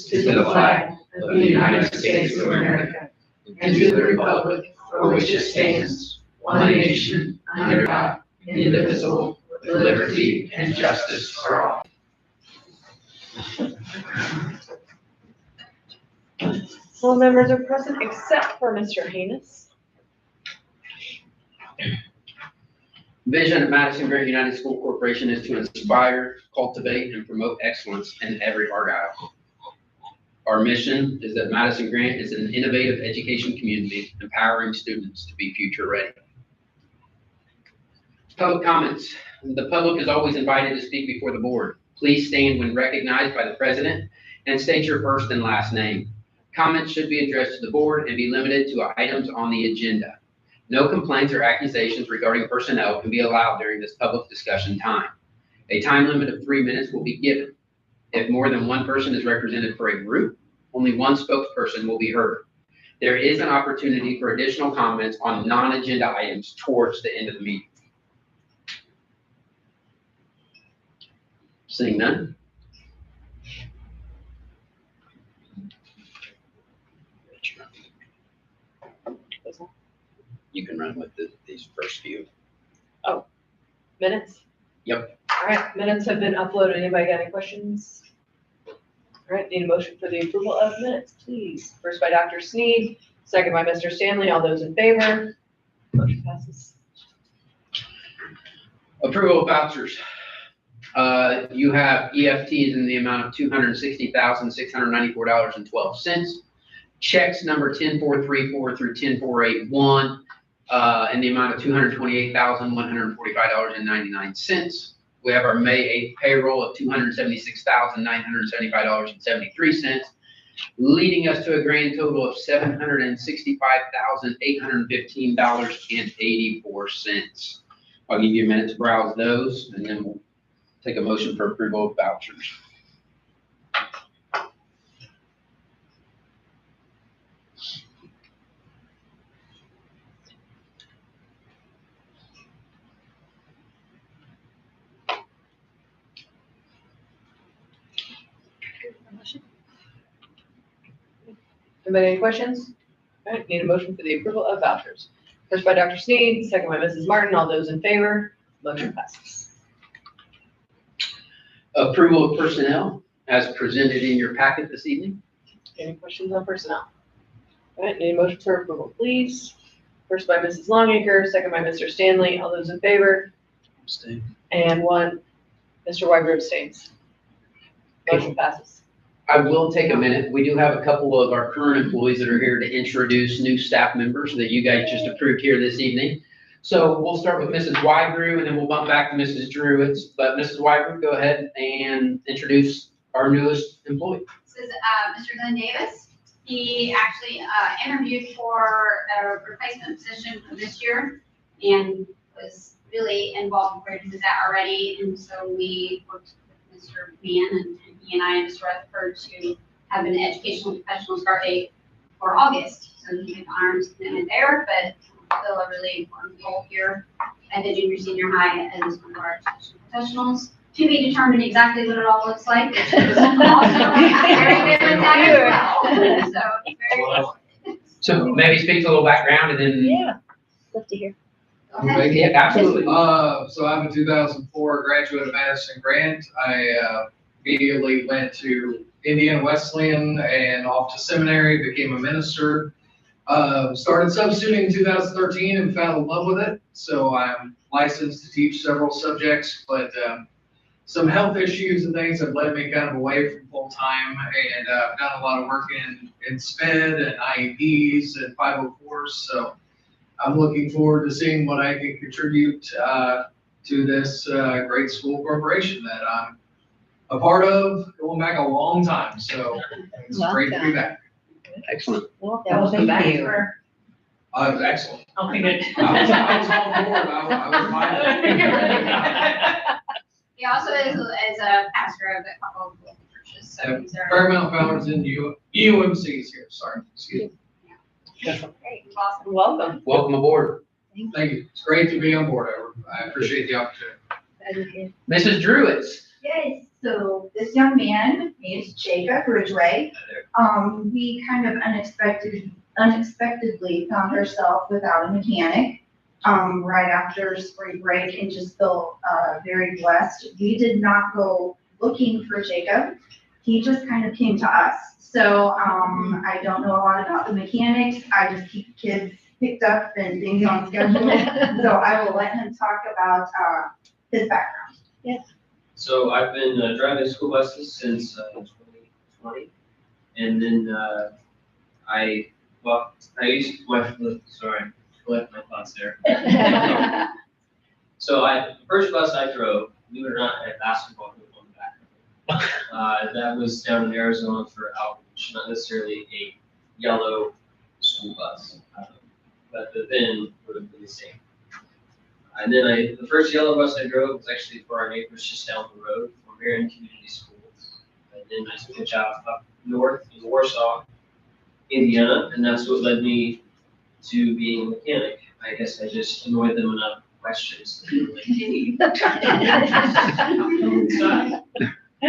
to the flag of the United States of America and to the republic for which it stands, one nation, under God, indivisible, with liberty and justice for all. All members are present except for Mr. Haynes. Vision of Madison-Grant United School Corporation is to inspire, cultivate, and promote excellence in every Argyle. Our mission is that Madison-Grant is an innovative education community, empowering students to be future ready. Public comments. The public is always invited to speak before the board. Please stand when recognized by the president and state your first and last name. Comments should be addressed to the board and be limited to items on the agenda. No complaints or accusations regarding personnel can be allowed during this public discussion time. A time limit of 3 minutes will be given. If more than one person is represented for a group, only one spokesperson will be heard. There is an opportunity for additional comments on non-agenda items towards the end of the meeting. Seeing none. You can run with these first few. Oh, minutes? Yep. All right, minutes have been uploaded. Anybody got any questions? All right, need a motion for the approval of minutes, please. First by Dr. Sneed, second by Mr. Stanley. All those in favor? Motion passes. Approval of vouchers. You have EFTs in the amount of $260,694.12. Checks number 10434 through 10481 in the amount of $228,145.99. We have our May 8th payroll of $276,975.73, leading us to a grand total of $765,815.84. I'll give you a minute to browse those, and then we'll take a motion for approval of vouchers. Anybody any questions? All right, need a motion for the approval of vouchers. First by Dr. Sneed, second by Mrs. Martin. All those in favor? Motion passes. Approval of personnel as presented in your packet this evening. Any questions on personnel? All right, need a motion for approval, please. First by Mrs. Longacre, second by Mr. Stanley. All those in favor? Abstain. And one, Mr. Wyber abstains. Motion passes. I will take a minute. We do have a couple of our current employees that are here to introduce new staff members that you guys just approved here this evening. So we'll start with Mrs. Wybrew, and then we'll bump back to Mrs. Drewitz. But Mrs. Wybrew, go ahead and introduce our newest employee. This is Mr. Glenn Davis. He actually interviewed for a replacement position for this year and was really involved in prior to that already. And so we worked with Mr. Mann, and he and I and Mr. Rutherford to have an educational professional start date for August. So he can honor his commitment there, but still a really important role here at the junior senior high as one of our educational professionals. To be determined exactly what it all looks like, which is also very good with that as well. So very good. So maybe speak a little background and then. Yeah, love to hear. Go ahead. Yeah, absolutely. So I'm a 2004 graduate of Madison-Grant. I immediately went to Indiana Wesleyan and off to seminary, became a minister. Started substituting in 2013 and fell in love with it. So I'm licensed to teach several subjects, but some health issues and things have led me kind of away from full time, and I've done a lot of work in SPED and IEPs and 504s. So I'm looking forward to seeing what I can contribute to this great school corporation that I'm a part of, going back a long time. So it's great to be back. Excellent. Welcome back. Excellent. Okay, good. I was on board. I was minded. He also is a pastor of a couple of local churches. So these are Paramount Founders in UMCs here. Sorry. Excuse me. great. Awesome. Welcome. Welcome aboard. Thank you. It's great to be on board. I appreciate the opportunity. Mrs. Drewitz. Yes, so this young man is Jacob Ridgway. We kind of unexpectedly found ourselves without a mechanic right after spring break and just feel very blessed. We did not go looking for Jacob. He just kind of came to us. So I don't know a lot about the mechanics. I just keep kids picked up and things on schedule. So I will let him talk about his background. Yes. So I've been driving school buses since 2020, and then I used to, sorry, collect my thoughts there. So the first bus I drove, believe it or not, had basketball hoop on the back. That was down in Arizona for outreach, not necessarily a yellow school bus, but the VIN would have been the same. And then the first yellow bus I drove was actually for our neighbors just down the road from Marion Community Schools. And then I took a job up north in Warsaw, Indiana, and that's what led me to being a mechanic. I guess I just annoyed them enough questions. They were like, hey.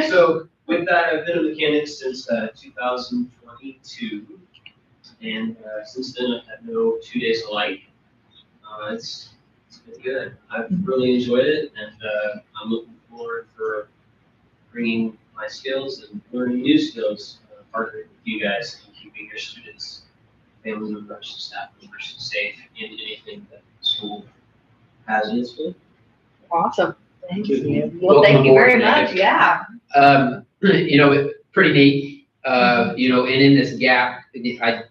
So with that, I've been a mechanic since 2022, and since then I've had no 2 days alike. It's been good. I've really enjoyed it, and I'm looking forward for bringing my skills and learning new skills, partnering with you guys and keeping your students, family members, and staff members safe in anything that the school has in its way. Awesome. Thank you. Well, Welcome thank you aboard, very Jacob. much. Yeah. Pretty neat. And in this gap, I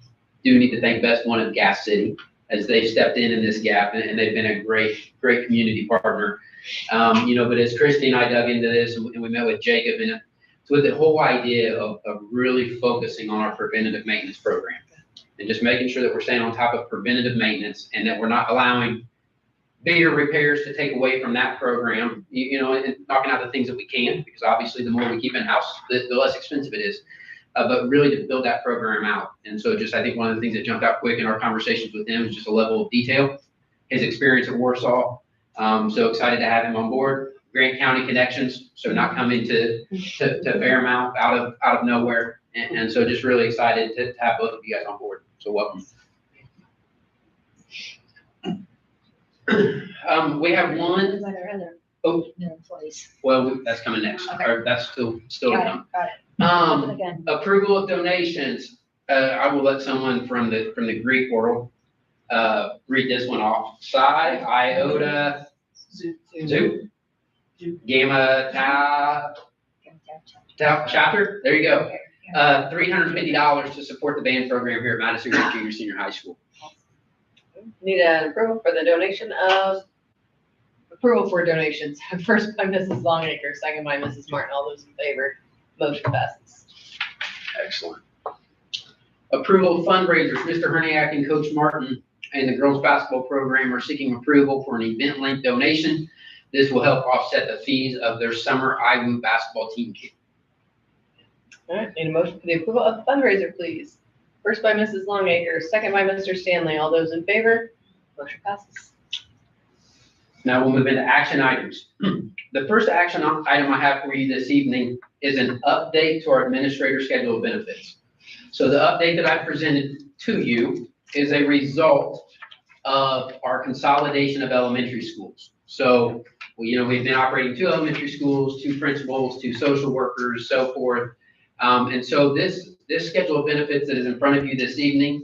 do need to thank Best One of Gas City as they've stepped in this gap, and they've been a great community partner. But as Christy and I dug into this, and we met with Jacob, and so with the whole idea of really focusing on our preventative maintenance program and just making sure that we're staying on top of preventative maintenance and that we're not allowing bigger repairs to take away from that program, and knocking out the things that we can, because obviously the more we keep in-house, the less expensive it is. But really to build that program out. And so I think one of the things that jumped out quick in our conversations with him is just a level of detail, his experience at Warsaw. So excited to have him on board. Grant County connections, so not coming to Fairmount out of nowhere. And so just really excited to have both of you guys on board. So welcome. We have one. Oh, No employees. well, that's coming next. Okay. Or that's still to come. Got it. Again. Approval of donations. I will let someone from the Greek world read this one off. Psi, Iota, Zu, Gamma, Tau chapter. There you go. $350 to support the band program here at Madison-Grant Junior Senior High School. Need an approval for the donation of, approval for donations. First by Mrs. Longacre, second by Mrs. Martin. All those in favor, motion passes. Excellent. Approval of fundraisers. Mr. Herniak and Coach Martin and the girls basketball program are seeking approval for an event-linked donation. This will help offset the fees of their summer IWU basketball team camp. All right, need a motion for the approval of the fundraiser, please. First by Mrs. Longacre, second by Mr. Stanley. All those in favor, motion passes. Now we'll move into action items. The first action item I have for you this evening is an update to our administrator schedule of benefits. So the update that I presented to you is a result of our consolidation of elementary schools. So, we've been operating 2 elementary schools, 2 principals, 2 social workers, so forth. And so this schedule of benefits that is in front of you this evening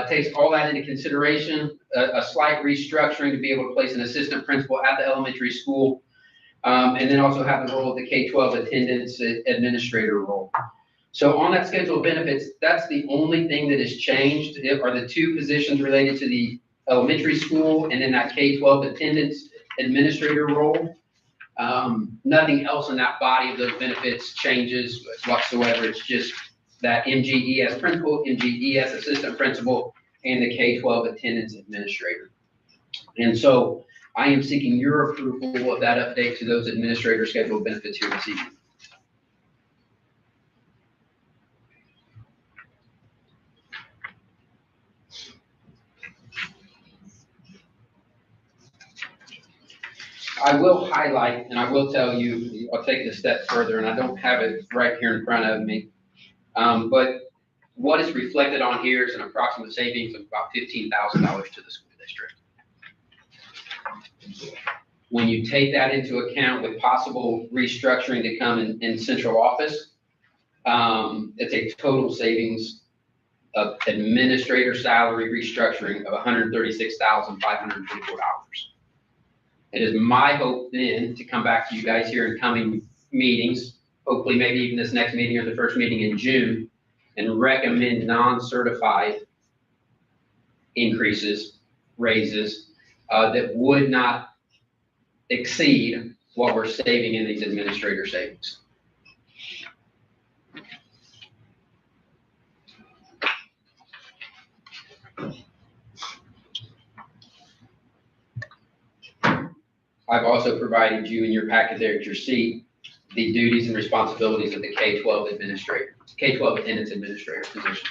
takes all that into consideration, a slight restructuring to be able to place an assistant principal at the elementary school, and then also have the role of the K-12 attendance administrator role. So on that schedule of benefits, that's the only thing that has changed, are the 2 positions related to the elementary school and then that K-12 attendance administrator role. Nothing else in that body of those benefits changes whatsoever. It's just that MGE as principal, MGE as assistant principal, and the K-12 attendance administrator. And so I am seeking your approval of that update to those administrator scheduled benefits here this evening. I will highlight, and I will tell you, I'll take it a step further, and I don't have it right here in front of me. But what is reflected on here is an approximate savings of about $15,000 to the school district. When you take that into account with possible restructuring to come in central office, it's a total savings of administrator salary restructuring of $136,524. It is my hope then to come back to you guys here in coming meetings, hopefully maybe even this next meeting or the first meeting in June, and recommend non-certified increases, raises, that would not exceed what we're saving in these administrator savings. I've also provided you in your packet there at your seat, the duties and responsibilities of the K-12 administrator, K-12 attendance administrator position.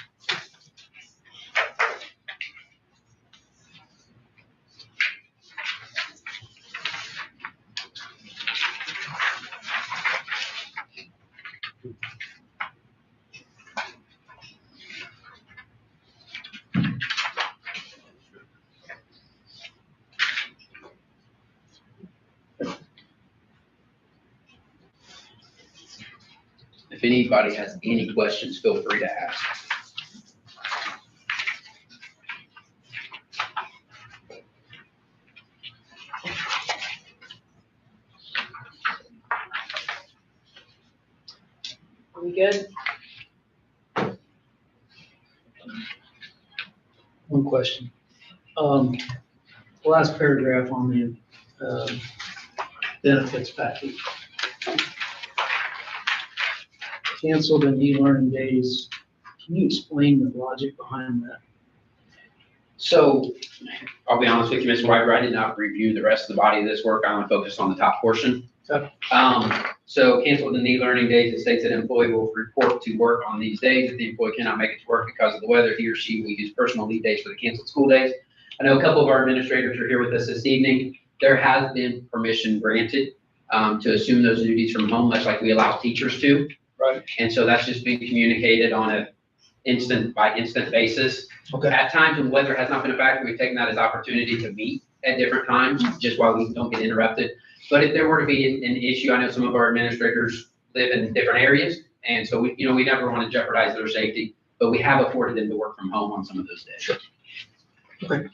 If anybody has any questions, feel free to ask. Are we good? One question. The last paragraph on the benefits package. Canceled and e-learning days. Can you explain the logic behind that? So I'll be honest with you, Mr. Wyber, I did not review the rest of the body of this work. I only focused on the top portion. Okay. So canceled and e-learning days, it states that an employee will report to work on these days. If the employee cannot make it to work because of the weather, he or she will use personal leave days for the canceled school days. I know a couple of our administrators are here with us this evening. There has been permission granted to assume those duties from home, much like we allow teachers to. Right. And so that's just being communicated on an instant by instant basis. Okay. At times when weather has not been a factor, we've taken that as opportunity to meet at different times, just while we don't get interrupted. But if there were to be an issue, I know some of our administrators live in different areas, and so we never want to jeopardize their safety, but we have afforded them to work from home on some of those days. Sure. Okay.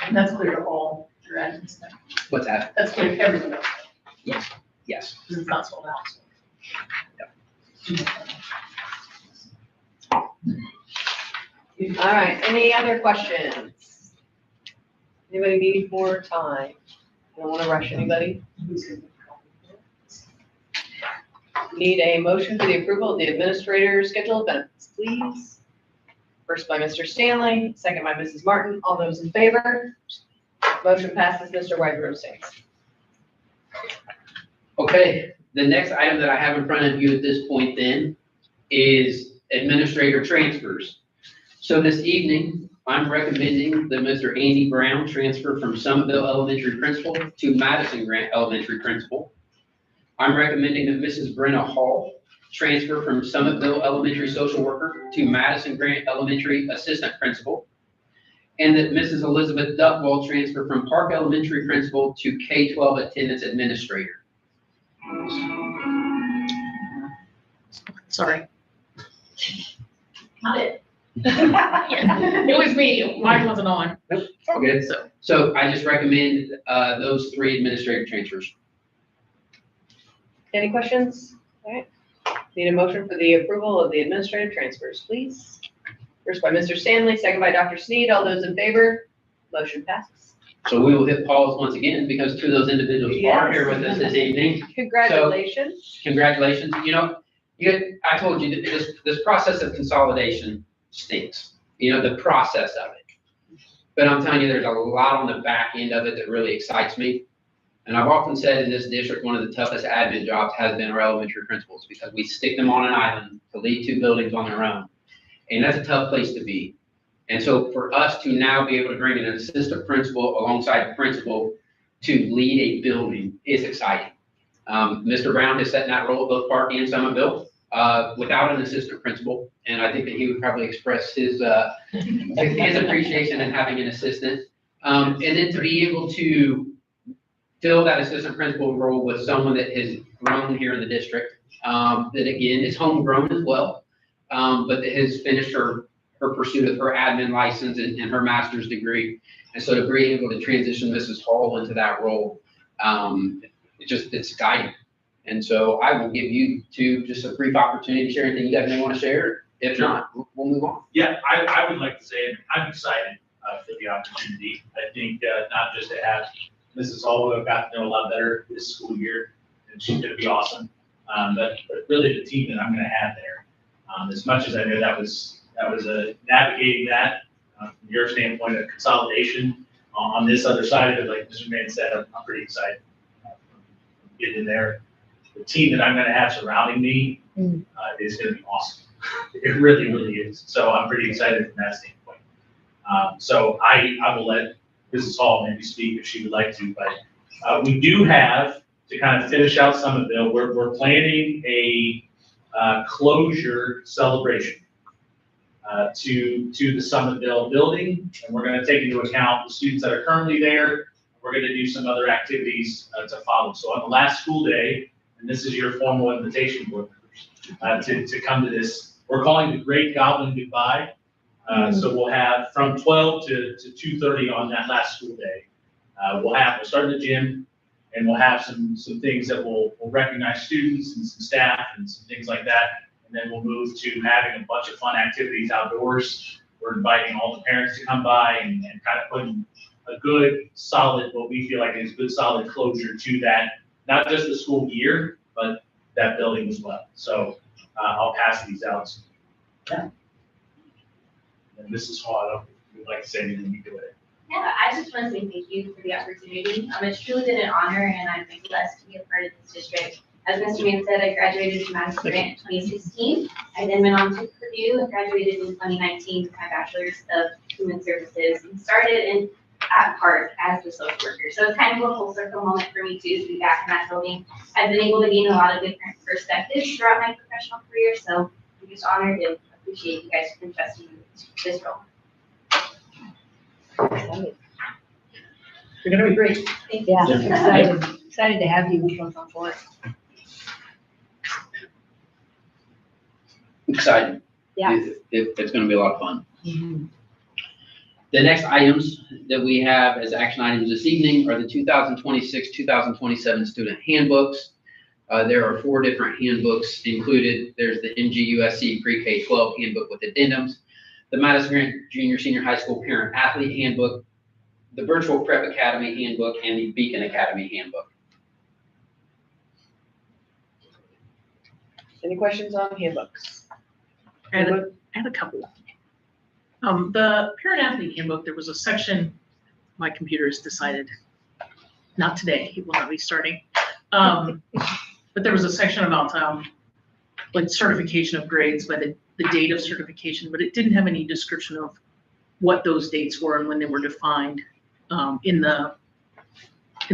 And that's clear to all your admin staff. What's that? That's clear to everyone else, Yes. because it's not sold out. All right, any other questions? Anybody need more time? I don't want to rush anybody. Need a motion for the approval of the administrator's schedule of benefits, please. First by Mr. Stanley, second by Mrs. Martin. All those in favor? Motion passes. Mr. Wyber abstains. Okay, the next item that I have in front of you at this point then is administrator transfers. So this evening, I'm recommending that Mr. Andy Brown transfer from Summitville Elementary Principal to Madison-Grant Elementary Principal. I'm recommending that Mrs. Brenna Hall transfer from Summitville Elementary Social Worker to Madison-Grant Elementary Assistant Principal. And that Mrs. Elizabeth Duckwall transfer from Park Elementary Principal to K-12 Attendance Administrator. Sorry. Not it. It was me, mine wasn't on. Nope, it's all good. So I just recommend those three administrative transfers. Any questions? All right. Need a motion for the approval of the administrative transfers, please. First by Mr. Stanley, second by Dr. Sneed. All those in favor? Motion passes. So we will hit pause once again because two of those individuals are here with us this evening. Congratulations. Congratulations. I told you that this process of consolidation stinks. The process of it. But I'm telling you, there's a lot on the back end of it that really excites me. And I've often said in this district, one of the toughest admin jobs has been our elementary principals because we stick them on an island to lead two buildings on their own. And that's a tough place to be. And so for us to now be able to bring in an assistant principal alongside the principal to lead a building is exciting. Mr. Brown has sat in that role at both Park and Summitville, without an assistant principal, and I think that he would probably express his appreciation in having an assistant. And then to be able to fill that assistant principal role with someone that has grown here in the district, that again is homegrown as well, but that has finished her pursuit of her admin license and her master's degree. And so to be able to transition Mrs. Hall into that role, it's guiding. And so I will give you two just a brief opportunity to share anything you guys may want to share. If not, we'll move on. Yeah, I would like to say, I'm excited for the opportunity. I think not just to have Mrs. Hall, who I've got to know a lot better this school year, and she's going to be awesome. But really the team that I'm going to have there. As much as I know that was navigating that from your standpoint of consolidation on this other side of it, like Mr. Mann said, I'm pretty excited getting in there. The team that I'm going to have surrounding me is going to be awesome. It really, really is. So I'm pretty excited from that standpoint. So I will let Mrs. Hall maybe speak if she would like to, but we do have to kind of finish out Summitville. We're planning a closure celebration to the Summitville building, and we're going to take into account the students that are currently there. We're going to do some other activities to follow. So on the last school day, and this is your formal invitation, board members, to come to this. We're calling the Great Goblin Goodbye. So we'll have from 12 to 2:30 on that last school day. We'll start in the gym, and we'll have some things that will recognize students and some staff and some things like that. And then we'll move to having a bunch of fun activities outdoors. We're inviting all the parents to come by and kind of putting a good, solid, what we feel like is good, solid closure to that, not just the school year, but that building as well. So I'll pass these out. Yeah. And Mrs. Hall, I don't know if you'd like to say anything, you do it. Yeah, I just want to say thank you for the opportunity. It's truly been an honor, and I'm blessed to be a part of this district. As Mr. Mann said, I graduated from Madison-Grant in 2016. I then went on to Purdue and graduated in 2019 with my bachelor's of human services and started at Park as the social worker. So it's kind of a full circle moment for me too to be back in that building. I've been able to gain a lot of different perspectives throughout my professional career, so I'm just honored and appreciate you guys for entrusting me with this role. You're gonna be great. Thank you. Yeah, excited to have you both on board. Exciting. Yeah. It's going to be a lot of fun. Mm-hmm. The next items that we have as action items this evening are the 2026-2027 student handbooks. There are 4 different handbooks included. There's the MG USC Pre-K-12 handbook with addendums, the Madison-Grant Junior Senior High School Parent Athlete handbook, the Virtual Prep Academy handbook, and the Beacon Academy handbook. Any questions on handbooks? I had a couple. The parent athlete handbook, there was a section, my computer has decided, not today, it will not be starting. But there was a section about like certification of grades by the date of certification, but it didn't have any description of what those dates were and when they were defined in the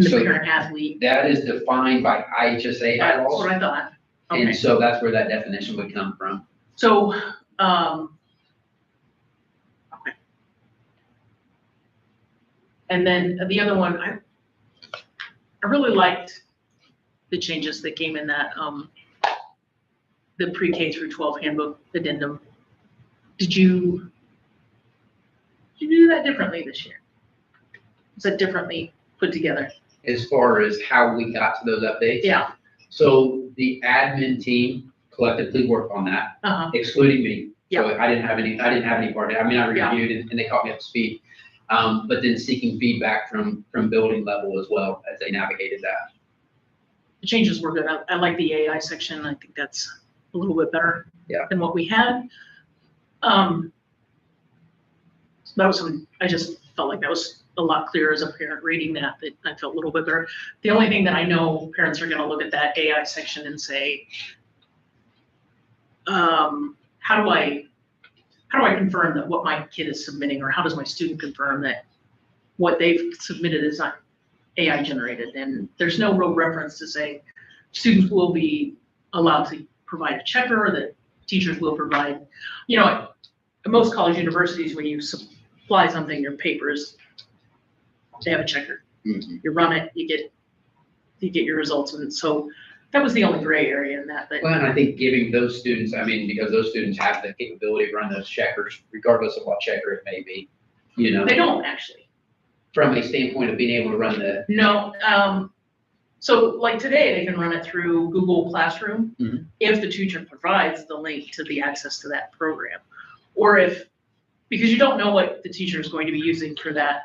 So parent athlete. That is defined by IHSA That's laws, what I thought. Okay. and so that's where that definition would come from. So, okay. And then the other one, I really liked the changes that came in that, the pre-K through 12 handbook addendum. Did you do that differently this year? Is that differently put together? As far as how we got to those updates? Yeah. So the admin team collectively worked on that, excluding me. So I didn't have any part of it. I mean, I reviewed and they caught me up to speed. But then seeking feedback from building level as well as they navigated that. The changes were good. I like the AI section. I think that's a little bit better than what we had. That was something, I just felt like that was a lot clearer as a parent reading that I felt a little bit better. The only thing that I know parents are gonna look at that AI section and say, how do I confirm that what my kid is submitting, or how does my student confirm that what they've submitted is not AI generated, and there's no real reference to say students will be allowed to provide a checker, that teachers will provide, at most college universities, when you supply something, your papers, they have a checker. Mhm. You run it, you get your results, and so that was the only gray area in that, but. Well, and I think giving those students, because those students have the capability of running those checkers, regardless of what checker it may be, They don't actually. from a standpoint of being able to run the. No, so like today, they can run it through Google Classroom Mhm. if the teacher provides the link to the access to that program. Or because you don't know what the teacher is going to be using for that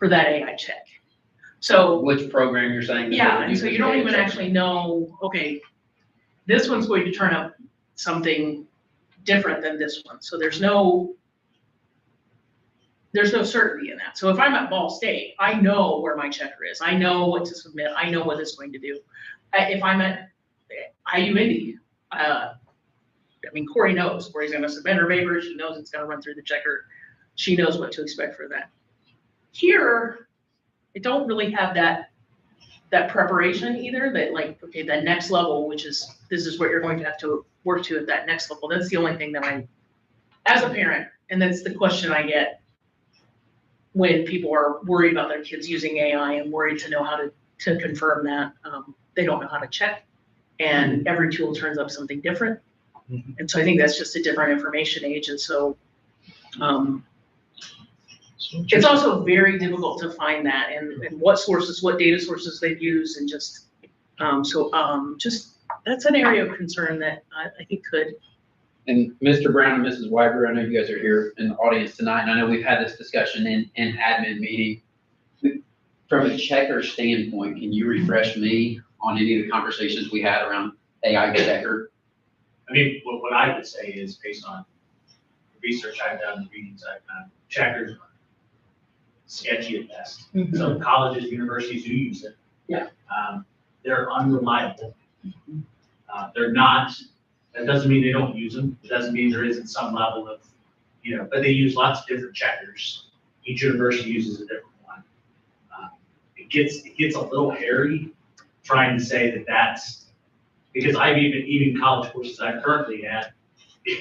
AI check. So, Which program you're saying? that yeah, they're and so using you don't to even check? actually know, okay, this one's going to turn up something different than this one. So there's no certainty in that. So if I'm at Ball State, I know where my checker is. I know what to submit. I know what it's going to do. If I'm at IU Indy, Corey knows. Corey's gonna submit her paper. She knows it's gonna run through the checker. She knows what to expect for that. Here, I don't really have that preparation either, that like, okay, that next level, this is what you're going to have to work to at that next level. That's the only thing that as a parent, and that's the question I get when people are worried about their kids using AI and worried to know how to confirm that. They don't know how to check, and every tool turns up something different. Mhm. And so I think that's just a different information age. And so it's also very difficult to find that and what data sources they've used, and just that's an area of concern that I think could. And Mr. Brown and Mrs. Weiber, I know you guys are here in the audience tonight, and I know we've had this discussion in admin meeting. From a checker standpoint, can you refresh me on any of the conversations we had around AI checker? What I would say is, based on the research I've done, the readings I've done, checkers are sketchy at best. So colleges, universities do use it. Yeah. They're unreliable. They're not, that doesn't mean they don't use them. It doesn't mean there isn't some level of, but they use lots of different checkers. Each university uses a different one. It gets a little hairy trying to say that that's, because I've even college courses I'm currently at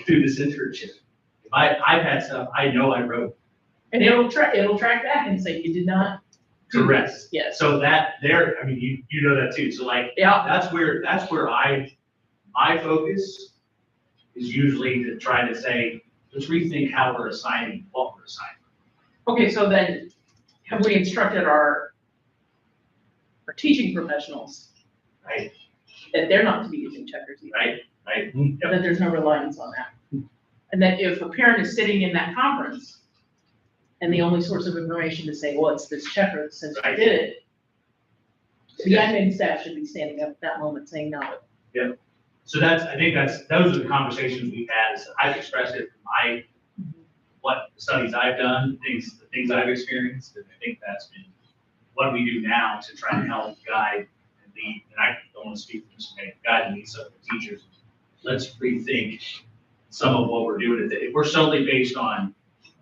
through this internship. If I've had stuff I know I wrote. And it'll track back and say you did not. Correct. Yes. So that there, you know that too. So like, Yeah. that's where my focus is usually to try to say, let's rethink how we're assigning what we're assigning. Okay, so then have we instructed our teaching professionals, Right. that they're not to be using checkers either? Right. That there's no reliance on that. And that if a parent is sitting in that conference and the only source of information to say, well, it's this checker that says I did it, the admin staff should be standing up at that moment saying no. Yep. So those are the conversations we've had. Is I've expressed it from what studies I've done, the things I've experienced, and I think that's been what we do now to try and help guide and lead. And I don't want to speak for Mr. May, guide and lead some of the teachers. Let's rethink some of what we're doing. If we're solely based on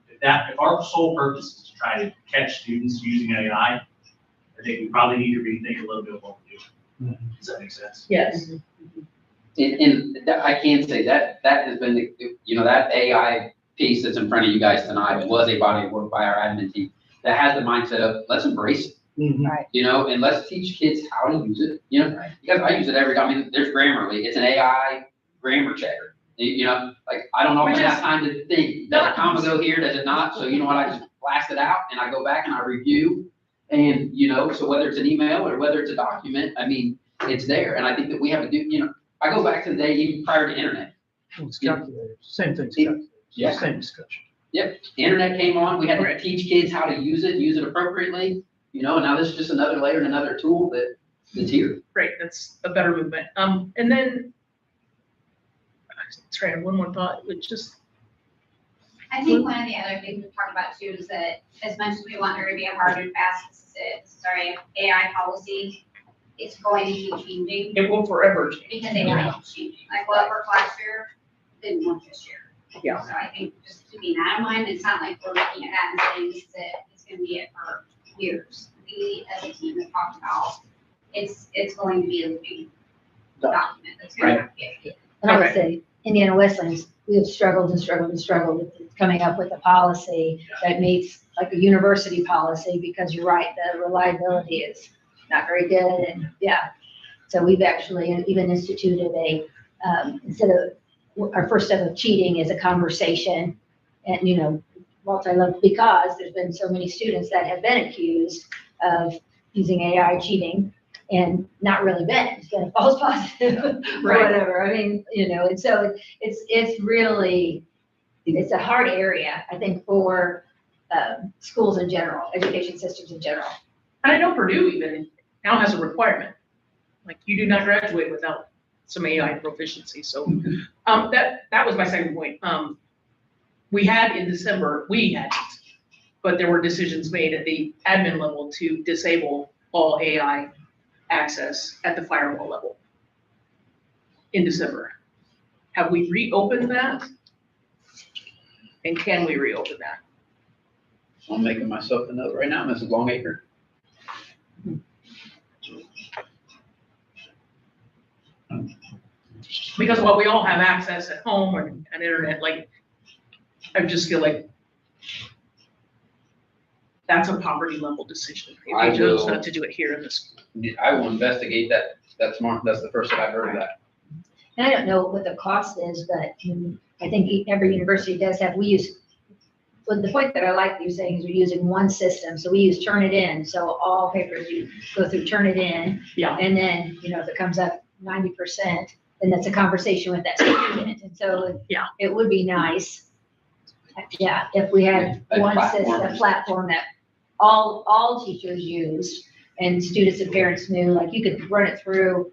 if our sole purpose is to try to catch students using AI, I think we probably need to rethink a little bit of what we're doing. Does that make sense? Yes. And I can say that has been that AI piece that's in front of you guys tonight was a body of work by our admin team that has the mindset of let's embrace it. Mhm. And let's teach kids how to use it. Because I use it every time. There's Grammarly. It's an AI grammar checker. I don't often have time to think. Does a comma go here? Does it not? So you know what? I just blast it out and I go back and I review. And so whether it's an email or whether it's a document, it's there. And I think that we have to do. I go back to the day even prior to internet. It's calculators, same thing. Yeah. Same discussion. Yep. Internet came on. We had to teach kids how to use it appropriately. And now this is just another layer and another tool that's here. Great, that's a better movement. And then, sorry, I have one more thought, which just. I think one of the other things we talked about too is that as much as we want there to be a hard and fast AI policy, it's going to keep changing. It will forever change. Because AI keeps changing. Like what worked last year didn't work this year. Yeah. So I think just keeping that in mind, it's not like we're looking at that and saying this is it, it's gonna be it for years, we as a team have talked about, it's going to be a big document that's going to have to get. And I would say, Indiana Wesleyan's, we have struggled and struggled and struggled with coming up with a policy that meets like a university policy, because you're right, the reliability is not very good, and yeah. So we've actually even instituted instead of, our first step of cheating is a conversation, and, multi-level, because there's been so many students that have been accused of using AI cheating and not really been a false positive or whatever. I mean, and so it's really, it's a hard area, I think, for schools in general, education systems in general. And I know Purdue even now has a requirement, like you do not graduate without some AI proficiency. So that was my second point. We had in December, but there were decisions made at the admin level to disable all AI access at the firewall level in December. Have we reopened that? And can we reopen that? I'm making myself a note right now, Mrs. Longacre. Because while we all have access at home or an internet, like, I just feel like that's a poverty level decision. If I we chose will- not to do it here in this. I will investigate that. That's smart. That's the first that I've heard of that. And I don't know what the cost is, but I think every university does have, but the point that I like you're saying is we're using one system. So we use Turnitin. So all papers you go through Turnitin. Yeah. And then, if it comes up 90%, then that's a conversation with that student. And so Yeah. it would be nice, if we had A one platform. system, a platform that all teachers use and students and parents knew, like you could run it through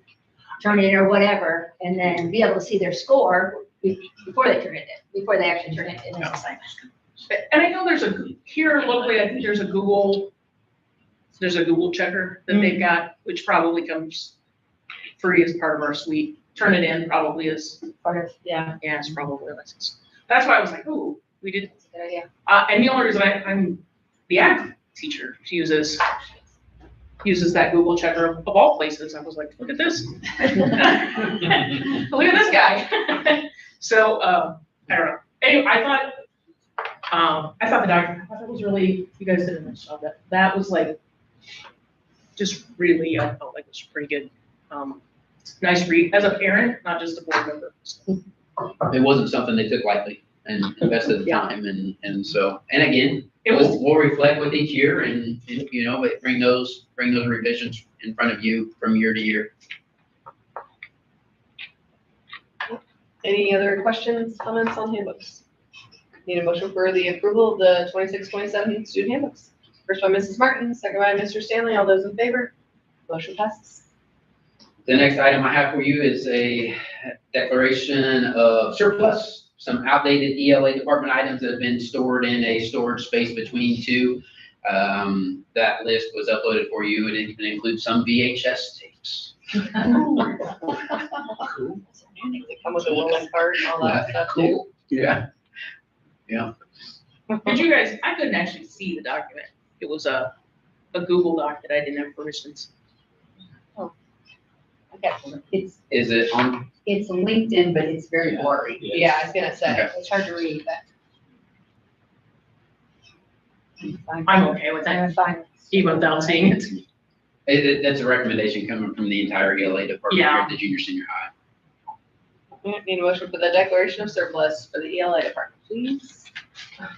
Turnitin or whatever, and then be able to see their score before they turn it in, before they actually turn it in as assignment. And I know here locally, I think there's a Google checker that they've got, which probably comes free as part of our suite. Turnitin probably is. Part of, yeah. Yeah, it's probably licensed. That's why I was like, ooh, we did. That's a good idea. And the only reason I'm the ag teacher, she uses that Google checker of all places. I was like, look at this. Look at this guy. So, I don't know. Anyway, I thought the document, I thought that was really, you guys did a nice job. That was like, just really, I felt like it was pretty good. Nice read as a parent, not just a board member. It wasn't something they took lightly and invested the time, and so, and again, we'll reflect with each year and but bring those revisions in front of you from year to year. Any other questions, comments on handbooks? Need a motion for the approval of the 26-27 student handbooks. First by Mrs. Martin, second by Mr. Stanley. All those in favor? Motion passes. The next item I have for you is a declaration of surplus, some outdated ELA department items that have been stored in a storage space between two. That list was uploaded for you, and it includes some VHS tapes. They come with a rolling cart and all that stuff too. Cool. Yeah. Did you guys, I couldn't actually see the document. It was a Google doc that I didn't have permissions. It's Is it on? LinkedIn, but it's very blurry. Yeah, I was gonna say, Okay. it's hard to read, but. I'm okay with that, I'm fine. even without seeing it. That's a recommendation coming from the entire ELA department here Yeah. at the junior senior high. Need a motion for the declaration of surplus for the ELA department, please.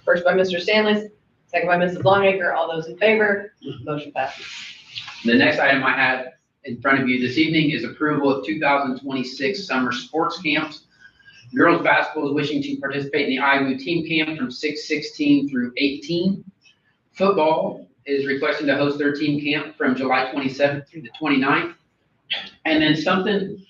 First by Mr. Stanley, second by Mrs. Longacre. All those in favor? Motion passes. The next item I have in front of you this evening is approval of 2026 summer sports camps. Girls basketball is wishing to participate in the IWU team camp from 6/16 through 18. Football is requesting to host their team camp from July 27th through the 29th. And then something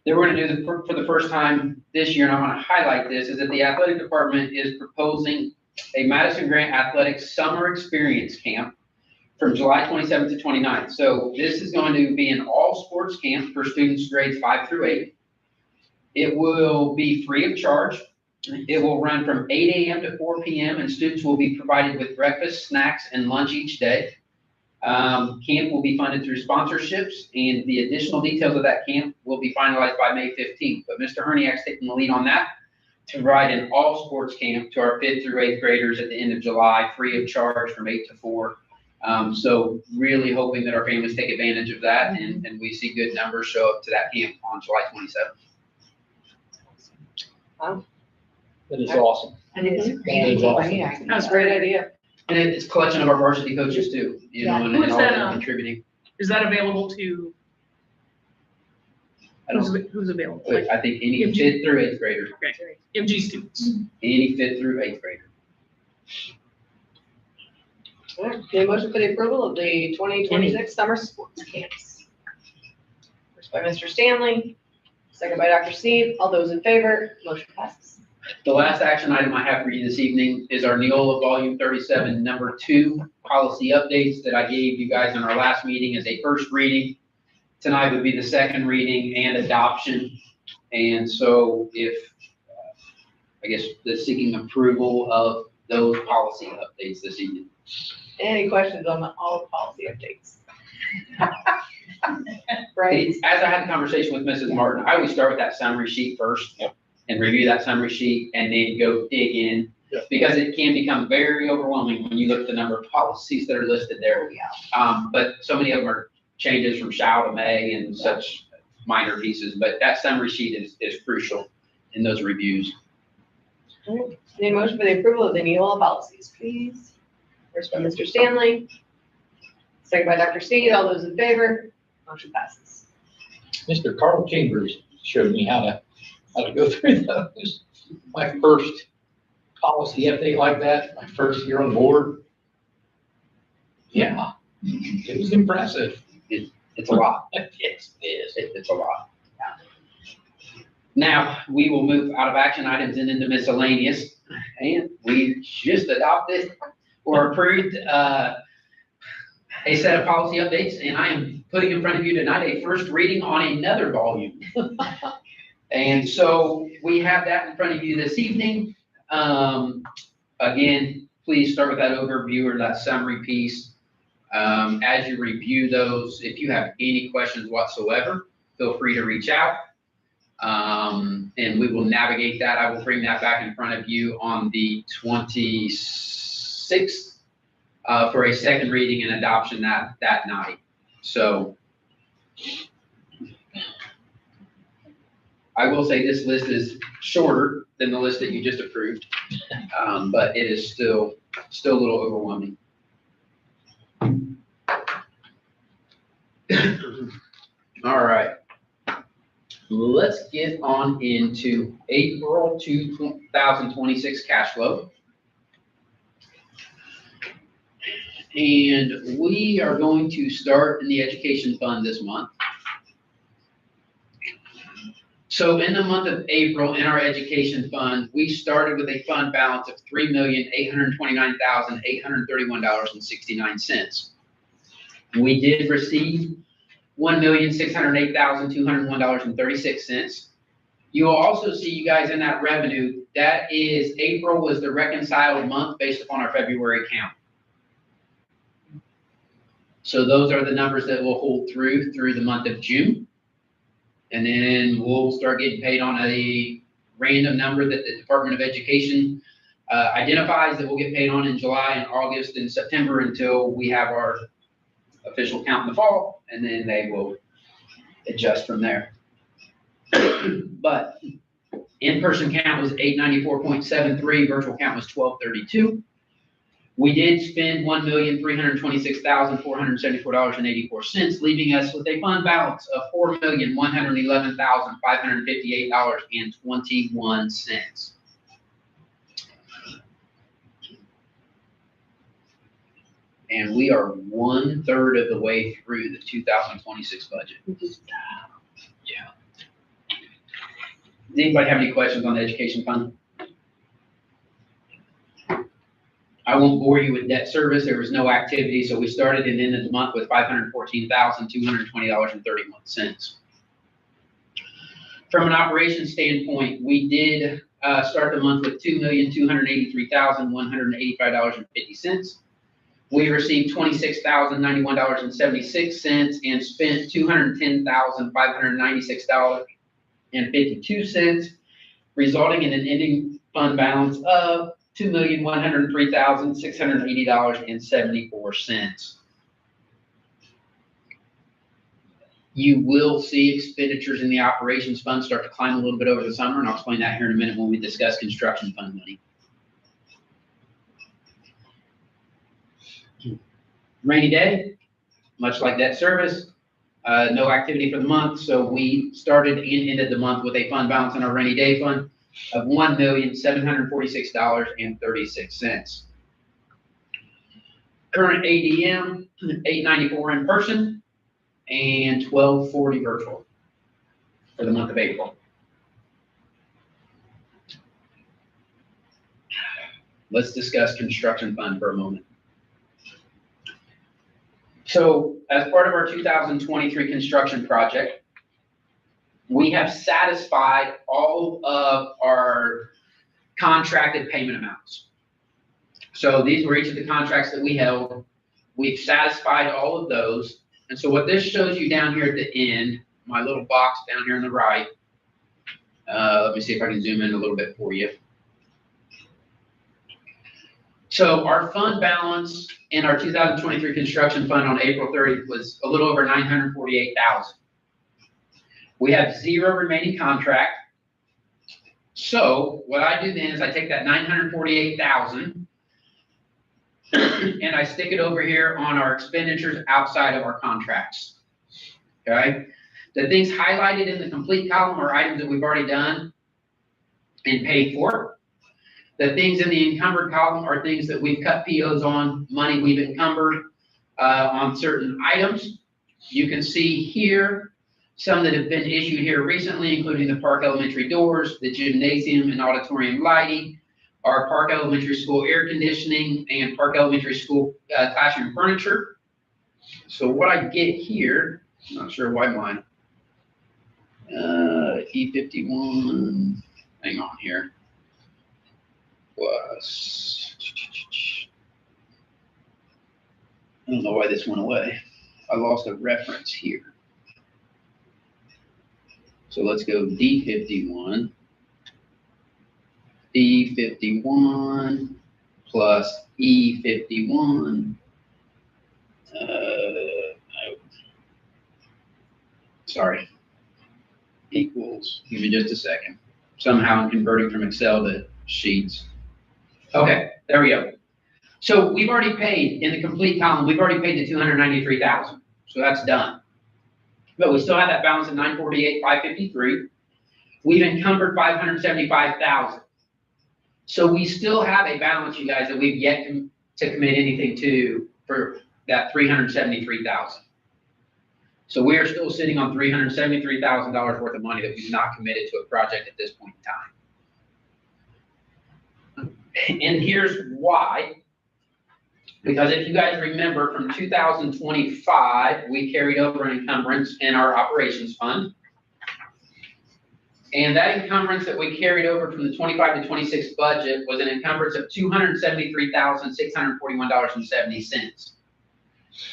that we're gonna do for the first time this year, and I wanna highlight this, is that the athletic department is proposing a Madison-Grant Athletics Summer Experience Camp from July 27th to 29th. So this is going to be an all sports camp for students grades 5 through 8. It will be free of charge. It will run from 8 a.m. to 4 p.m. and students will be provided with breakfast, snacks, and lunch each day. Camp will be funded through sponsorships, and the additional details of that camp will be finalized by May 15th. But Mr. Herniak's taking the lead on that to provide an all-sports camp to our 5th through 8th graders at the end of July, free of charge from 8 to 4. So really hoping that our families take advantage of that, and we see good numbers show up to that camp on July 27th. Wow. That is awesome. And it's a That great is awesome. idea. That's a great idea. And it's a collection of our varsity coaches too, you know, and Who is all that, of them contributing. Is that available to, I don't, who's available? but I think any 5th through 8th grader, Okay, MG students. any 5th through 8th grader. All right, any motion for the approval of the 2026 summer sports camps? First by Mr. Stanley, second by Dr. Sneed. All those in favor, motion passes. The last action item I have for you this evening is our Neola Volume 37, number 2 policy updates that I gave you guys in our last meeting as a first reading. Tonight would be the second reading and adoption. And so if, I guess, the seeking approval of those policy updates this evening. Any questions on all the policy updates? Right, As I had a conversation with Mrs. Martin, I always start with that summary sheet first and review that summary sheet and then go dig in. Because it can become very overwhelming when you look at the number of policies that are listed there. But so many of them are changes from shall to may and such minor pieces, but that summary sheet is crucial in those reviews. need a motion for the approval of the Neola policies, please. First by Mr. Stanley, second by Dr. Sneed. All those in favor, motion passes. Mr. Carl Chambers showed me how to go through those. My first policy update like that, my first year on board. Yeah, it was impressive. It's a lot. Yes, it is. It's a lot. Now, we will move out of action items and into miscellaneous, and we just adopted or approved a set of policy updates, and I am putting in front of you tonight a first reading on another volume. And so we have that in front of you this evening. Again, please start with that overview or that summary piece. As you review those, if you have any questions whatsoever, feel free to reach out. And we will navigate that. I will bring that back in front of you on the 26th for a second reading and adoption that night. So I will say this list is shorter than the list that you just approved, but it is still a little overwhelming. All right. Let's get on into April 2026 cash flow. And we are going to start in the education fund this month. So in the month of April, in our education fund, we started with a fund balance of $3,829,831.69. We did receive $1,608,201.36. You will also see, you guys, in that revenue, that is, April was the reconciled month based upon our February count. So those are the numbers that will hold through the month of June. And then we'll start getting paid on a random number that the Department of Education identifies that we'll get paid on in July and August and September until we have our official count in the fall, and then they will adjust from there. But in-person count was 894.73, virtual count was 1232. We did spend $1,326,474.84, leaving us with a fund balance of $4,111,558.21. And we are 1/3 of the way through the 2026 budget. Yeah. Does anybody have any questions on the education fund? I won't bore you with debt service. There was no activity, so we started and ended the month with $514,220.31. From an operations standpoint, we did start the month with $2,283,185.50. We received $26,091.76 and spent $210,596.52, resulting in an ending fund balance of $2,103,680.74. You will see expenditures in the operations fund start to climb a little bit over the summer, and I'll explain that here in a minute when we discuss construction fund money. Rainy day, much like debt service, no activity for the month, so we started and ended the month with a fund balance in our rainy day fund of $1,746.36. Current ADM, 894 in person and 1240 virtual for the month of April. Let's discuss construction fund for a moment. So as part of our 2023 construction project, we have satisfied all of our contracted payment amounts. So these were each of the contracts that we held. We've satisfied all of those. And so what this shows you down here at the end, my little box down here on the right, let me see if I can zoom in a little bit for you. So our fund balance in our 2023 construction fund on April 30th was a little over $948,000. We have 0 remaining contract. So what I do then is I take that $948,000 and I stick it over here on our expenditures outside of our contracts. Okay? The things highlighted in the complete column are items that we've already done and paid for. The things in the encumbered column are things that we've cut POs on, money we've encumbered on certain items. You can see here some that have been issued here recently, including the Park Elementary doors, the gymnasium and auditorium lighting, our Park Elementary School air conditioning, and Park Elementary School classroom furniture. So what I get here, I'm not sure why mine, E51, hang on here. Was, I don't know why this went away. I lost a reference here. So let's go D51. D51 plus E51. Sorry. Equals, give me just a second. Somehow I'm converting from Excel to Sheets. Okay, there we go. So we've already paid in the complete column, we've already paid the $293,000. So that's done. But we still have that balance of $948,553. We've encumbered $575,000. So we still have a balance, you guys, that we've yet to commit anything to for that $373,000. So we are still sitting on $373,000 worth of money that we've not committed to a project at this point in time. And here's why. Because if you guys remember from 2025, we carried over an encumbrance in our operations fund. And that encumbrance that we carried over from the 25 to 26 budget was an encumbrance of $273,641.70.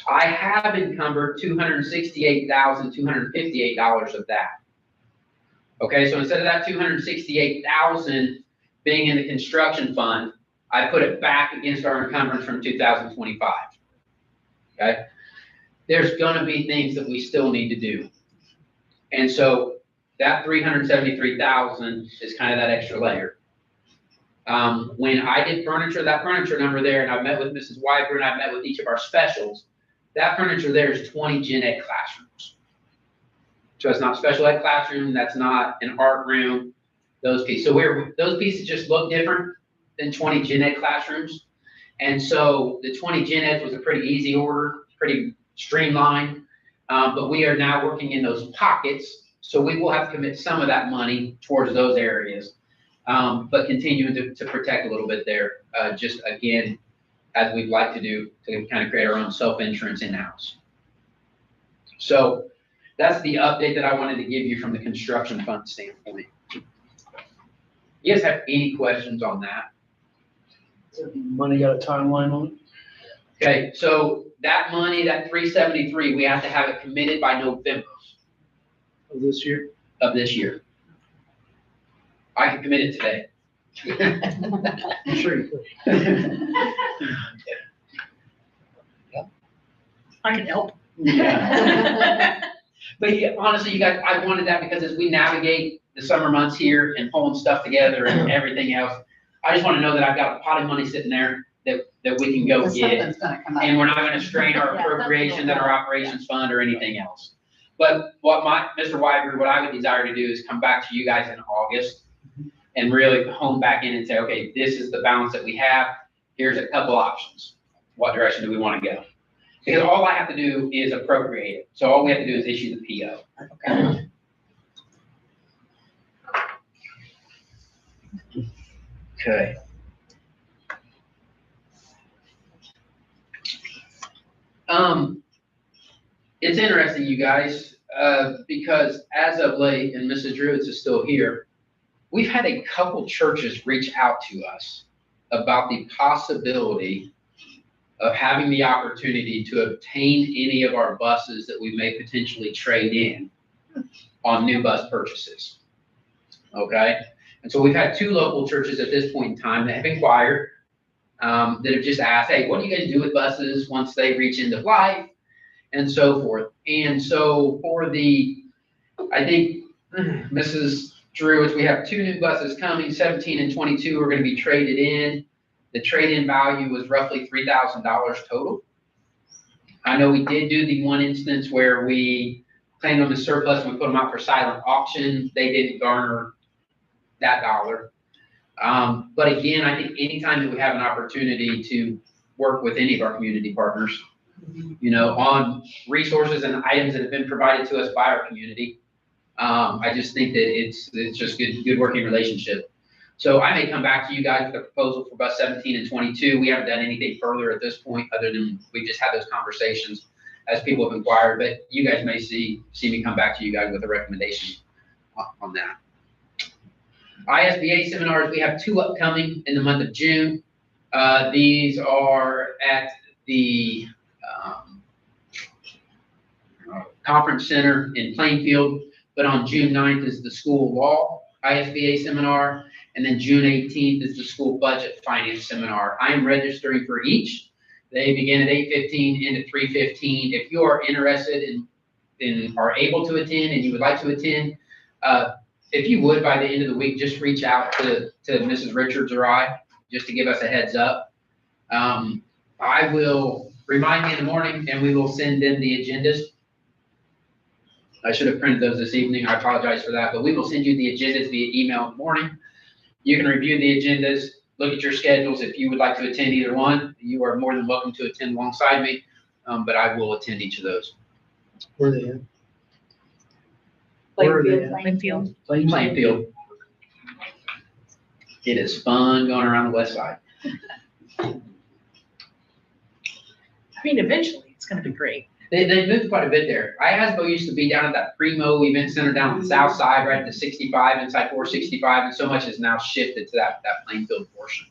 I have encumbered $268,258 of that. Okay, so instead of that $268,000 being in the construction fund, I put it back against our encumbrance from 2025. Okay, there's going to be things that we still need to do, and so that $373,000 is kind of that extra layer. When I did furniture, that furniture number there, and I've met with Mrs. Weiber and I've met with each of our specials, that furniture there is 20 gen ed classrooms. So it's not special ed classroom, that's not an art room, those pieces. So those pieces just look different than 20 gen ed classrooms. And so the 20 gen eds was a pretty easy order, pretty streamlined, but we are now working in those pockets. So we will have to commit some of that money towards those areas, but continuing to protect a little bit there, just again, as we'd like to do to kind of create our own self-insurance in-house. So that's the update that I wanted to give you from the construction fund standpoint. You guys have any questions on that? Money got a timeline on it? Okay, so that money, that 373, we have to have it committed by November Of this year? of this year. I can commit it today. I'm sure you could. I can help. But yeah, honestly, you guys, I wanted that because as we navigate the summer months here and pulling stuff together and everything else, I just want to know that I've got a pot of money sitting there that we can go get. Something's gonna come up. And we're not gonna strain our Yeah, appropriations something and will our operations fund or anything else. But Mr. Wyber, what I would desire to do is come back to you guys in August and really hone back in and say, okay, this is the balance that we have. Here's a couple options. What direction do we want to go? Because all I have to do is appropriate it. So all we have to do is issue the PO. Okay. Okay. It's interesting, you guys, because as of late, and Mrs. Druids is still here, we've had a couple churches reach out to us about the possibility of having the opportunity to obtain any of our buses that we may potentially trade in on new bus purchases. Okay? And so we've had two local churches at this point in time that have inquired, that have just asked, hey, what do you guys do with buses once they reach end of life? And so forth. And so for I think, Mrs. Druids, we have two new buses coming, 17 and 22 are going to be traded in. The trade-in value was roughly $3,000 total. I know we did do the one instance where we claimed them as surplus and we put them out for silent auction. They didn't garner that dollar. But again, I think anytime that we have an opportunity to work with any of our community partners, you know, on resources and items that have been provided to us by our community, I just think that it's just good working relationship. So I may come back to you guys with a proposal for bus 17 and 22. We haven't done anything further at this point other than we just had those conversations as people have inquired, but you guys may see me come back to you guys with a recommendation on that. ISBA seminars, we have two upcoming in the month of June. These are at the conference center in Plainfield, but on June 9th is the school law ISBA seminar, and then June 18th is the school budget finance seminar. I am registering for each. They begin at 8:15 into 3:15. If you are interested and are able to attend and you would like to attend, if you would, by the end of the week, just reach out to Mrs. Richards or I, just to give us a heads up. I will remind me in the morning and we will send them the agendas. I should have printed those this evening. I apologize for that, but we will send you the agendas via email in the morning. You can review the agendas, look at your schedules. If you would like to attend either one, you are more than welcome to attend alongside me, but I will attend each of those. Where are they at? Where are they at? Plainfield. Plainfield. It is fun going around the west side. I mean, eventually it's gonna be great. They moved quite a bit there. IASBO used to be down at that Primo Event Center down on the south side, right at the 65, inside 465, and so much has now shifted to that Plainfield portion.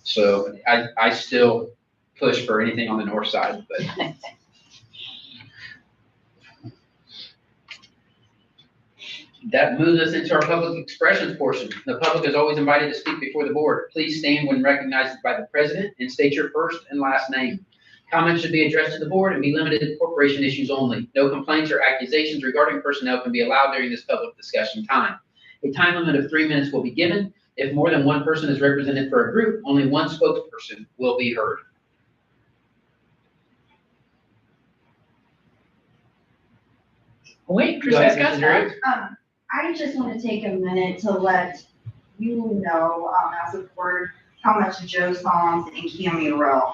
So I still push for anything on the north side, but. That moves us into our public expressions portion. The public is always invited to speak before the board. Please stand when recognized by the president and state your first and last name. Comments should be addressed to the board and be limited to corporation issues only. No complaints or accusations regarding personnel can be allowed during this public discussion time. A time limit of 3 minutes will be given. If more than one person is represented for a group, only one spokesperson will be heard. Wait, Go ahead, Christmas Mrs. got Druids. I just want to take a minute to let you know, as a board, how much Joe Psalms and Cammy Rowe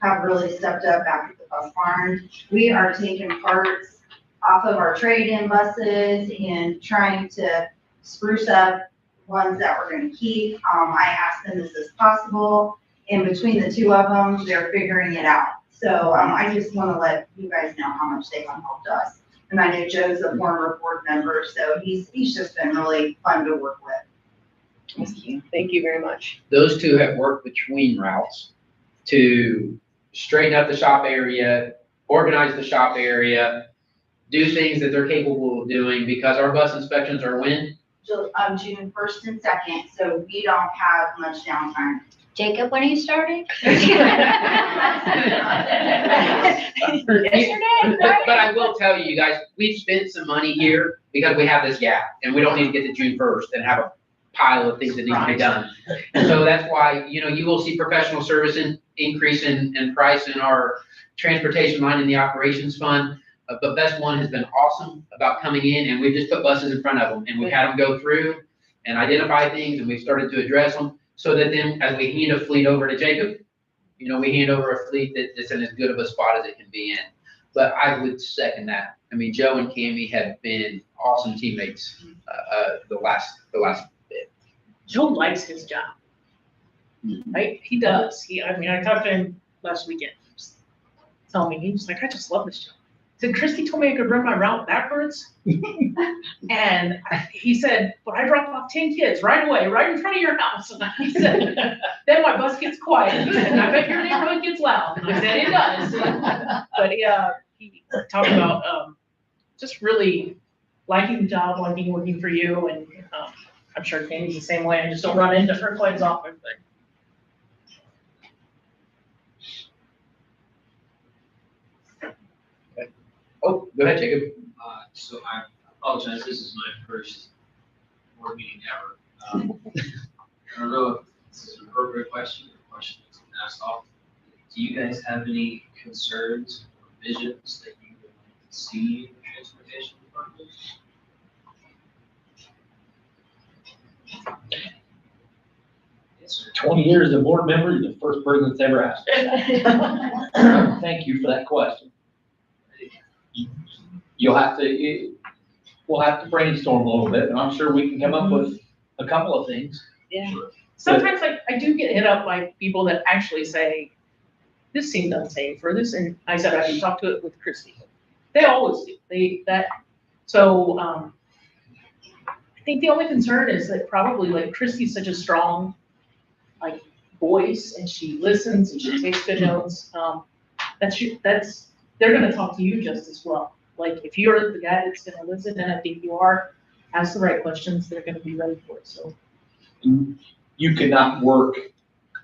have really stepped up back at the bus barn. We are taking parts off of our trade-in buses and trying to spruce up ones that we're going to keep. I asked them if this is possible, and between the two of them, they're figuring it out. So I just want to let you guys know how much they have helped us. And I know Joe's a former board member, so he's just been really fun to work with. Thank you. Thank you very much. Those two have worked between routes to straighten up the shop area, organize the shop area, do things that they're capable of doing, because our bus inspections are when? June 1st and 2nd, so we don't have much downtime. Jacob, when are you starting? But I will tell you guys, we've spent some money here because we have this gap, and we don't need to get to June 1st and have a pile of things that need to be done. And so that's why, you will see professional service increase in price in our transportation line in the operations fund. But Best One has been awesome about coming in, and we've just put buses in front of them, and we've had them go through and identify things, and we've started to address them, so that then as we hand a fleet over to Jacob, we hand over a fleet that's in as good of a spot as it can be in. But I would second that. I mean, Joe and Cammie have been awesome teammates the last bit. Joe likes his job. Right? He does. I talked to him last weekend. He was telling me, he was like, I just love this job. He said, Christy told me I could run my route backwards. And he said, but I dropped off 10 kids right away, right in front of your house. And he said, then my bus gets quiet. He said, I bet your neighborhood gets loud. And I said, it does. But he talked about just really liking the job, liking working for you. And I'm sure Cammie's the same way. I just don't run into her quite as often. But Oh, go ahead, Jacob. So I apologize, this is my first board meeting ever. I don't know if this is an appropriate question, or a question that's been asked often. Do you guys have any concerns or visions that you would like to see in the transportation department? Yes, sir. 20 years as a board member, you're the first person that's ever asked. Thank you for that question. We'll have to brainstorm a little bit, and I'm sure we can come up with a couple of things. yeah. Sometimes I do get hit up by people that actually say, this seemed unsafe, or this, and I said, I can talk to it with Christy. They always do. So I think the only concern is that probably like Christy's such a strong voice, and she listens and she takes good notes. They're gonna talk to you just as well. Like if you're the guy that's gonna listen, and I think you are, ask the right questions, they're gonna be ready for it, so. You cannot work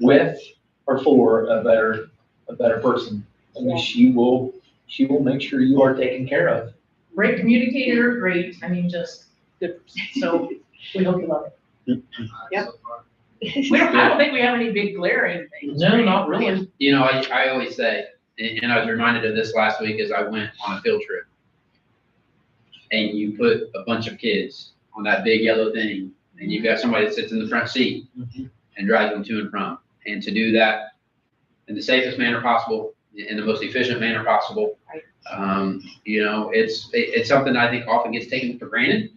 with or for a better person. I mean, she will make sure you are taken care of. Great communicator, great, just good person, so we hope you love it. Yeah. So far. I don't think we have any big glaring things. No, not really. I always say, and I was reminded of this last week as I went on a field trip. And you put a bunch of kids on that big yellow thing, and you've got somebody that sits in the front seat and drives them to and from. And to do that in the safest manner possible, in the most efficient manner possible, it's something I think often gets taken for granted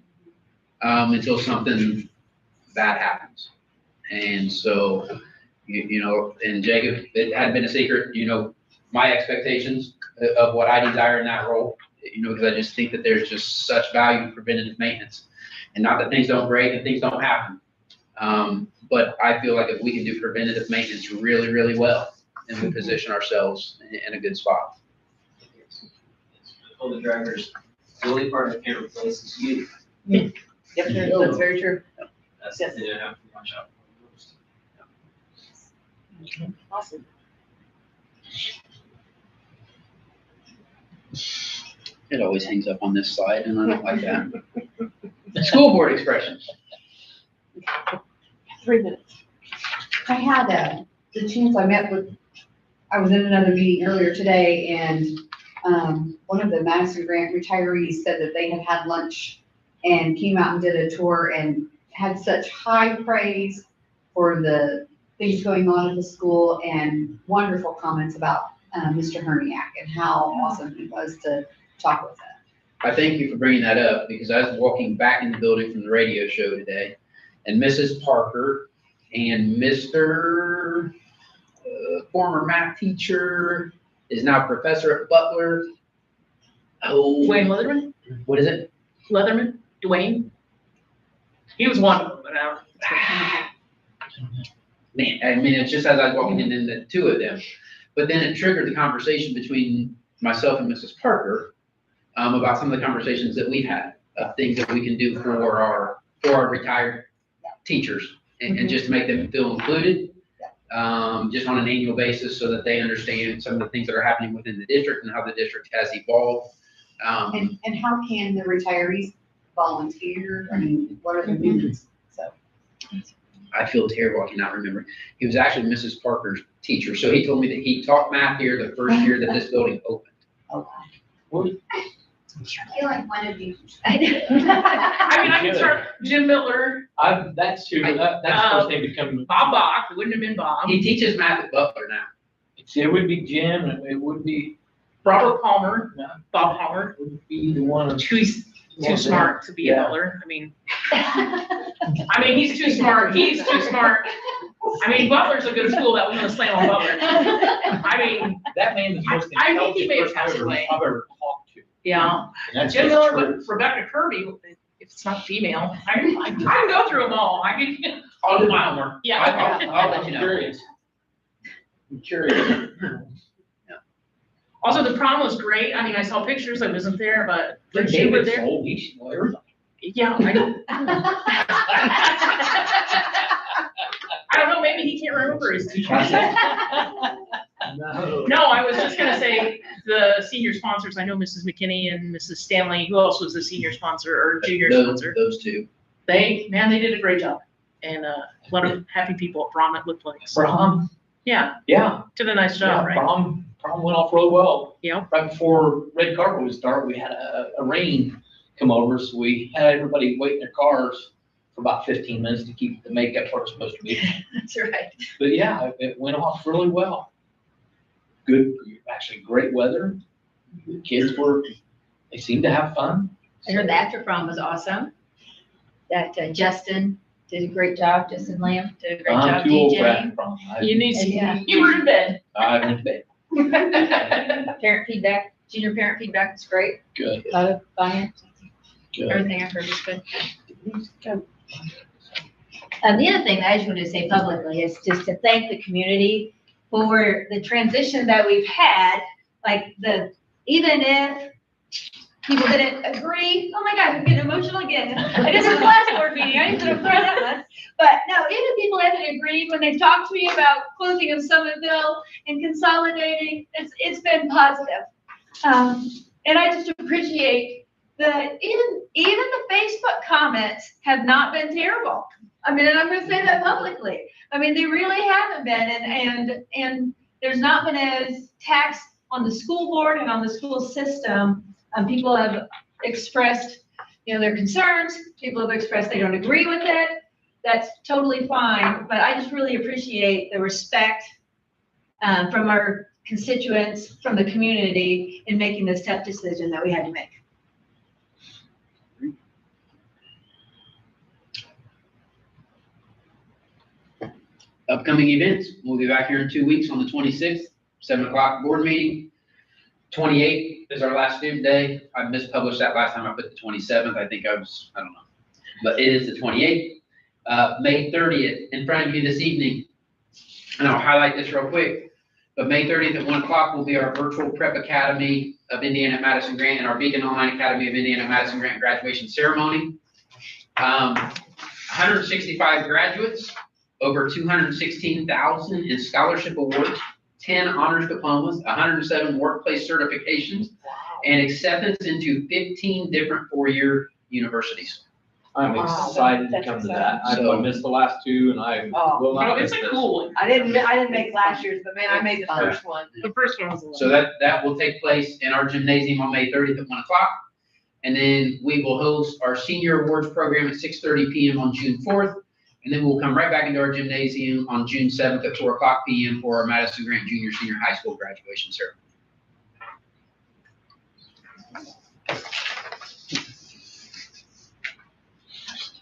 until something bad happens. And so, and Jacob, it had been a secret, my expectations of what I desire in that role, because I just think that there's just such value in preventative maintenance. And not that things don't break and things don't happen. But I feel like if we can do preventative maintenance really, really well, then we position ourselves in a good spot. I told the drivers, the only part I can't replace is you. Yep, that's very true. That's the thing I have to watch out for most. Awesome. It always hangs up on this slide, and I don't like that. School board expressions. 3 minutes. I had the chance, I was in another meeting earlier today, and one of the Madison-Grant retirees said that they had lunch and came out and did a tour and had such high praise for the things going on at the school and wonderful comments about Mr. Herniak and how awesome he was to talk with him. I thank you for bringing that up, because I was walking back in the building from the radio show today, and Mrs. Parker and Mr. Former math teacher is now professor at Butler. Oh, Dwayne Leatherman? What is it? Leatherman? Dwayne? He was wonderful, but Man, it's just as I was walking in the two of them. But then it triggered the conversation between myself and Mrs. Parker about some of the conversations that we've had, things that we can do for our retired teachers and just to make them feel included, just on an annual basis so that they understand some of the things that are happening within the district and how the district has evolved. And how can the retirees volunteer? I mean, what are the means? So. I feel terrible, I cannot remember. He was actually Mrs. Parker's teacher, so he told me that he taught math here the first year that this building opened. I feel like one of you. I mean, I can start Jim Miller, That's true, that's the first thing become. Bob Bach, it wouldn't have been Bob, He teaches math at Butler now. It would be Jim, and it would be, Robert Palmer, Bob Palmer, would be the one. who's too smart to be a Butler. I mean, he's too smart, he's too smart. I mean, Butler's a good school, that was gonna slam on Butler. I mean, That man is the most I think he may have intelligent passed person away. I've ever talked to. yeah. And that's Jim just Miller, true. but Rebecca Kirby, if it's not female, I can go through them all. I'll do my homework. Yeah. I'll let you know. I'm curious. Also, the prom was great. I mean, I saw pictures, I wasn't there, but But when you were David's there. old, he should know everything. Yeah, I don't. I don't know, maybe he can't remember his teachers. No. No, I was just gonna say, the senior sponsors, I know Mrs. McKinney and Mrs. Stanley, who else was the senior sponsor or junior sponsor? Those two. They did a great job. And, a lot of happy people at prom, it looked like. So, Prom, yeah, yeah, did a nice yeah, job, right? prom went off really well. Yeah. Right before red carpet would start, we had a rain come over, so we had everybody wait in their cars for about 15 minutes to keep the makeup where it's supposed to be. That's right. But yeah, it went off really well. Good, actually great weather. The kids they seemed to have fun. I heard the after prom was awesome. That Justin did a great job, Justin Lamb did a great I'm job too old for DJing. after prom. You need Yeah. some, you were in bed. I went to bed. Parent feedback, junior parent feedback was great. Good, A lot of buy-in. good. Everything I've heard is good. The other thing that I just wanted to say publicly is just to thank the community for the transition that we've had. Like even if people didn't agree, oh my God, I'm getting emotional again. I just was last board meeting, I didn't throw that much. But no, even if people haven't agreed, when they talked to me about closing of Summitville and consolidating, it's been positive. And I just appreciate that even the Facebook comments have not been terrible. I mean, and I'm gonna say that publicly. I mean, they really haven't been, and there's not been as tax on the school board and on the school system. People have expressed, their concerns. People have expressed they don't agree with it. That's totally fine, but I just really appreciate the respect from our constituents, from the community in making this tough decision that we had to make. Upcoming events, we'll be back here in 2 weeks on the 26th, 7 o'clock board meeting. 28th is our last student day. I mispublished that last time I put the 27th. I think I don't know. But it is the 28th. May 30th, in front of you this evening, and I'll highlight this real quick, but May 30th at 1 o'clock will be our virtual Prep Academy of Indiana at Madison-Grant and our Beacon Online Academy of Indiana at Madison-Grant graduation ceremony. 165 graduates, over 216,000 in scholarship awards, 10 honors diplomas, 107 workplace certifications, and acceptance into 15 different four-year universities. I'm excited to come to that. I missed the last two and I will not miss It's a this. cool one. I didn't make last year's, but man, I made the first one. The first one was a lot. So that will take place in our gymnasium on May 30th at 1 o'clock. And then we will host our senior awards program at 6:30 PM on June 4th. And then we'll come right back into our gymnasium on June 7th at 4 o'clock PM for our Madison-Grant Junior Senior High School graduation ceremony.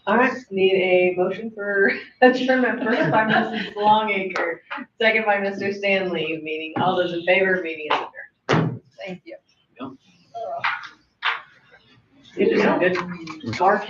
All right, need a motion for adjournment, first by Mrs. Longacre, second by Mr. Stanley, meeting, all those in favor, meeting is adjourned. Thank you. Yep. You did a good mark.